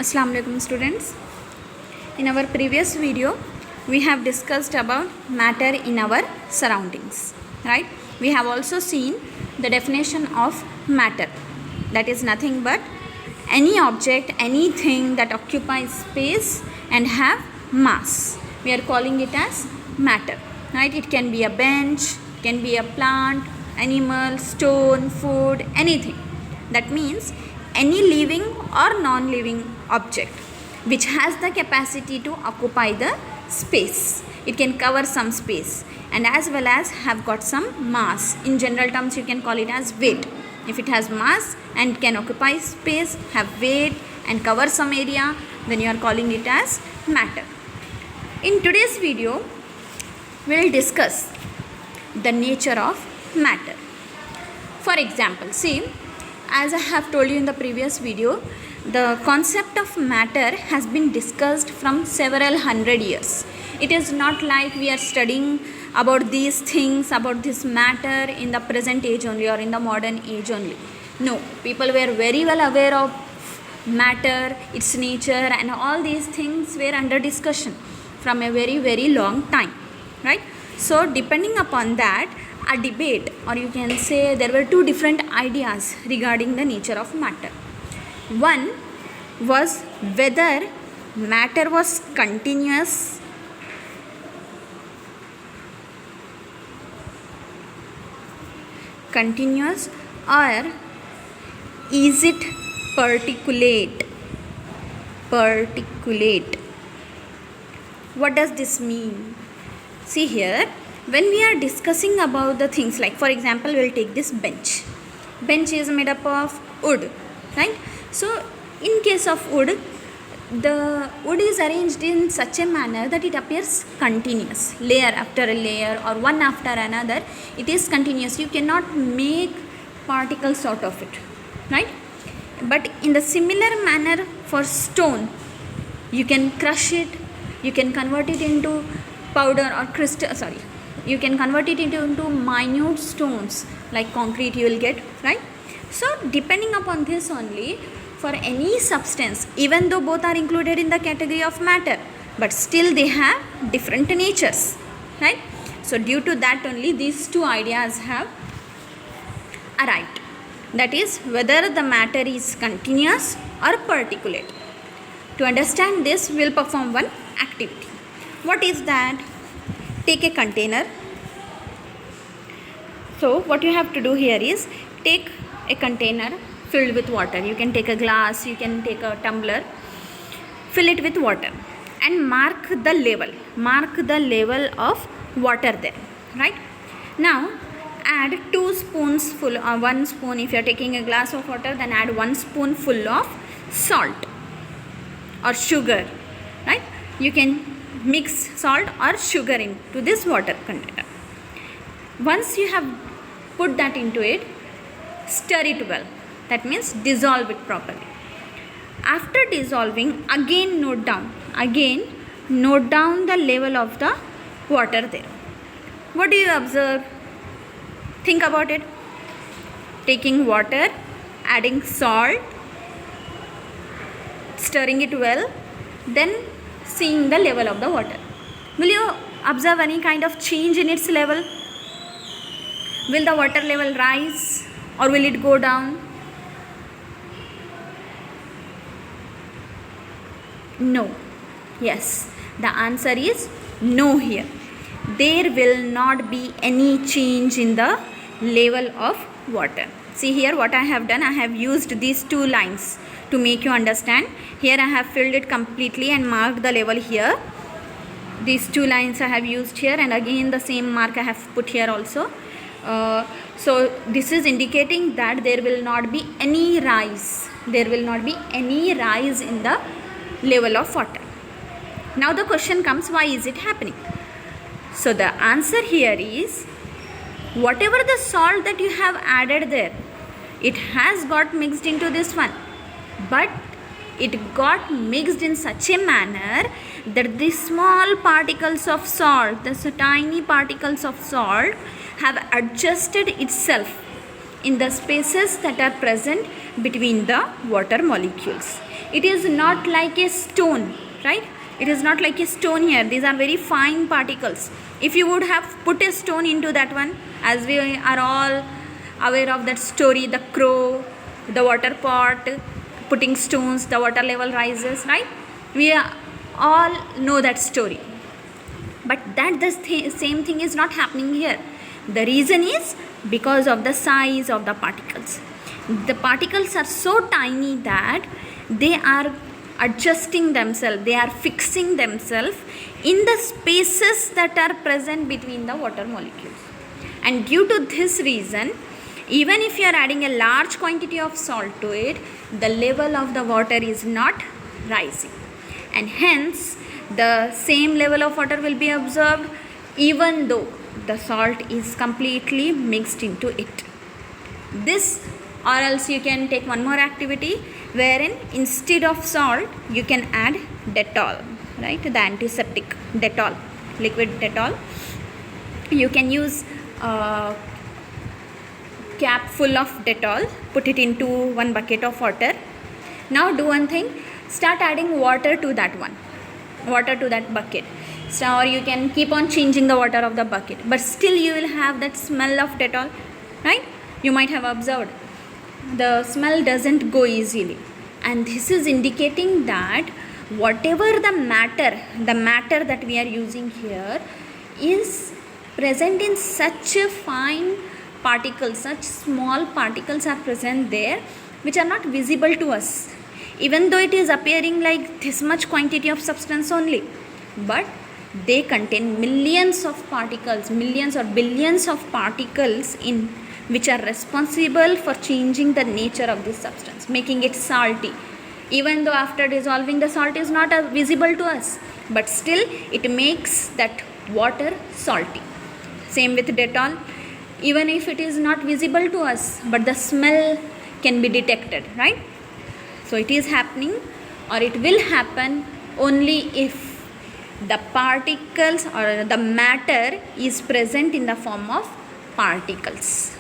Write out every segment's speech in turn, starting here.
Assalamu alaikum students. In our previous video we have discussed about matter in our surroundings, right? We have also seen the definition of matter, that is nothing but any object, anything that occupies space and have mass. We are calling it as matter, right? It can be a bench, can be a plant, animal, stone, food, anything. That means any living or non-living object which has the capacity to occupy the space. It can cover some space and as well as have got some mass. In general terms you can call it as weight. If it has mass and can occupy space, have weight and cover some area, then you are calling it as matter. In today's video we will discuss the nature of matter. For example, see, as I have told you in the previous video, the concept of matter has been discussed from several hundred years. It is not like we are studying about these things, about this matter in the present age only or in the modern age only. No, people were very well aware of matter, its nature, and all these things were under discussion from a very long time, right? So depending upon that, a debate, or you can say there were two different ideas regarding the nature of matter. One was whether matter was continuous or is it particulate. What does this mean? See here, when we are discussing about the things, like for example we will take this bench. Bench is made up of wood, right? So in case of wood, the wood is arranged in such a manner that it appears continuous, layer after a layer or one after another. It is continuous. You cannot make particles out of it, right? But in the similar manner for stone, you can crush it, you can convert it into powder or crystal, you can convert it into minute stones like concrete you will get, right? So depending upon this only, for any substance, even though both are included in the category of matter, but still they have different natures, right? So due to that only these two ideas have arrived, that is whether the matter is continuous or particulate. To understand this, we will perform one activity. What is that? Take a container. So what you have to do here is take a container filled with water. You can take a glass, you can take a tumbler, fill it with water and mark the level of water there, right? Now add 2 spoonsful or 1 spoon. If you are taking a glass of water, then add 1 spoonful of salt or sugar, right? You can mix salt or sugar into this water container. Once you have put that into it, stir it well. That means dissolve it properly. After dissolving, again note down the level of the water there. What do you observe? Think about it. Taking water, adding salt, stirring it well, then seeing the level of the water. Will you observe any kind of change in its level? Will the water level rise or will it go down? No. Yes, the answer is no here. There will not be any change in the level of water. See here what I have done. I have used these 2 lines to make you understand. Here I have filled it completely and marked the level here. These 2 lines I have used here, and again the same mark I have put here also. So this is indicating that there will not be any rise. There will not be any rise in the level of water. Now the question comes, why is it happening? So the answer here is, whatever the salt that you have added there, it has got mixed into this one, but it got mixed in such a manner that the small particles of salt, the tiny particles of salt, have adjusted itself in the spaces that are present between the water molecules. it is not like a stone, right? It is not like a stone here. These are very fine particles. If you would have put a stone into that one, as we are all aware of that story, the crow, the water pot, putting stones, the water level rises, right? We all know that story. But that the same thing is not happening here. The reason is because of the size of the particles. The particles are so tiny that they are adjusting themselves, they are fixing themselves in the spaces that are present between the water molecules. And due to this reason, even if you are adding a large quantity of salt to it, the level of the water is not rising. And hence, the same level of water will be observed even though the salt is completely mixed into it. This, or else you can take one more activity wherein instead of salt you can add Dettol, right? The antiseptic Dettol, liquid Dettol. You can use a cap full of Dettol, put it into one bucket of water. Now do one thing, start adding water to that bucket. So, or you can keep on changing the water of the bucket, but still you will have that smell of Dettol, right? You might have observed the smell doesn't go easily, and this is indicating that whatever the matter that we are using here is present in such a fine particles, such small particles are present there which are not visible to us, even though it is appearing like this much quantity of substance only, but they contain millions of particles, millions or billions of particles in which are responsible for changing the nature of this substance, making it salty. Even though after dissolving the salt is not visible to us, but still it makes that water salty. Same with Dettol, even if it is not visible to us, but the smell can be detected, right? So it is happening, or it will happen only if the particles or the matter is present in the form of particles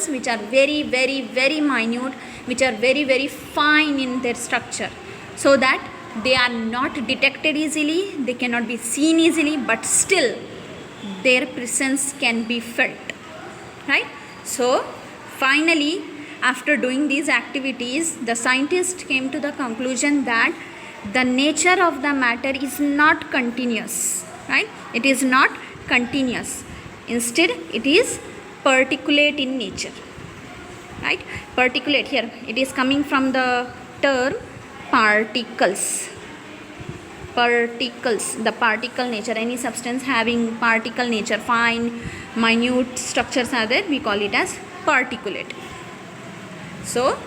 which are very minute, which are very fine in their structure, so that they are not detected easily, they cannot be seen easily, but still their presence can be felt, right? So finally, after doing these activities, the scientist came to the conclusion that the nature of the matter is not continuous, right? It is not continuous. Instead, it is particulate in nature, right? Particulate, here it is coming from the term particles. The particle nature, any substance having particle nature, fine minute structures are there, we call it as particulate. So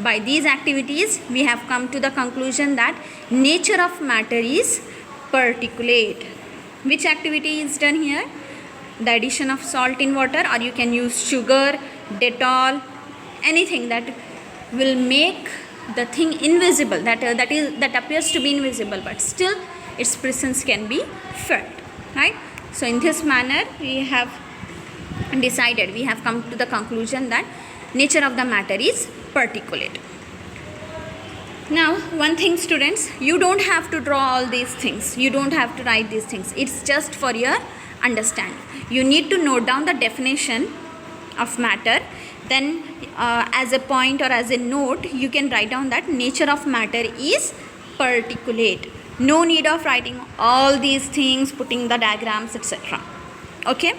by these activities we have come to the conclusion that nature of matter is particulate. Which activity is done here? The addition of salt in water, or you can use sugar, Dettol, anything that will make the thing invisible, that appears to be invisible, but still its presence can be felt, right? So in this manner we have decided, we have come to the conclusion that nature of the matter is particulate. Now one thing, students, you don't have to draw all these things, you don't have to write these things, it's just for your understanding. You need to note down the definition of matter, then as a point or as a note you can write down that nature of matter is particulate. No need of writing all these things, putting the diagrams, etc. Okay.